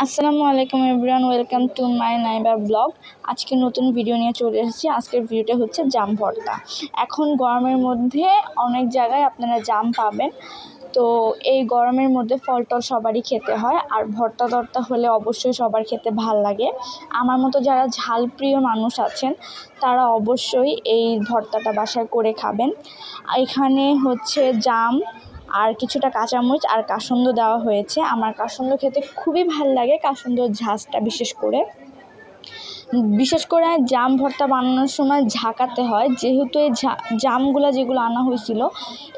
আসসালামু আলাইকুম everyone, welcome to my নাইবা ব্লগ। আজকে নতুন ভিডিও নিয়ে চলে এসেছি। আজকের ভিডিওটা হচ্ছে জাম ভর্তা। এখন গরমের মধ্যে অনেক জায়গায় আপনারা জাম পাবেন, তো এই গরমের মধ্যে ফল টল সবারই খেতে হয়, আর ভর্তা টর্তা হলে অবশ্যই সবার খেতে ভাল লাগে। আমার মতো যারা ঝাল প্রিয় মানুষ আছেন তারা অবশ্যই এই ভর্তাটা বাসায় করে খাবেন। এখানে হচ্ছে জাম আর কিছুটা কাঁচামরিচ আর কাসুন্দ দেওয়া হয়েছে। আমার কাসুন্দ খেতে খুবই ভাল লাগে, কাসুন্দর ঝাঁজটা বিশেষ করে জাম ভর্তা বানানোর সময় ঝাঁকাতে হয়, যেহেতু এই জামগুলো যেগুলো আনা হয়েছিল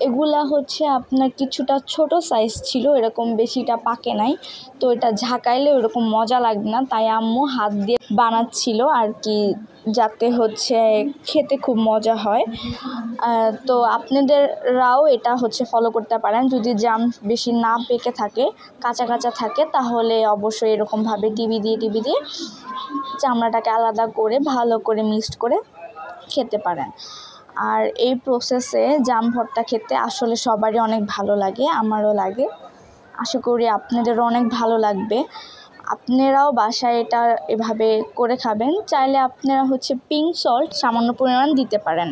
এগুলা হচ্ছে আপনার কিছুটা ছোট সাইজ ছিল, এরকম বেশিটা পাকে নাই, তো এটা ঝাঁকাইলে ওরকম মজা লাগবে না, তাই আম্মু হাত দিয়ে বানাচ্ছিল আর কি, যাতে হচ্ছে খেতে খুব মজা হয়। তো আপনাদেররাও এটা হচ্ছে ফলো করতে পারেন। যদি জাম বেশি না পেকে থাকে, কাঁচা কাঁচা থাকে, তাহলে অবশ্যই এরকমভাবে টিভি দিয়ে চামড়াটাকে আলাদা করে ভালো করে মিক্সড করে খেতে পারেন। আর এই প্রসেসে জাম ভর্তা খেতে আসলে সবারই অনেক ভালো লাগে, আমারও লাগে। আশা করি আপনাদেরও অনেক ভালো লাগবে। আপনারাও বাসায় এটা এভাবে করে খাবেন। চাইলে আপনারা হচ্ছে পিঙ্ক সল্ট সামান্য পরিমাণ দিতে পারেন।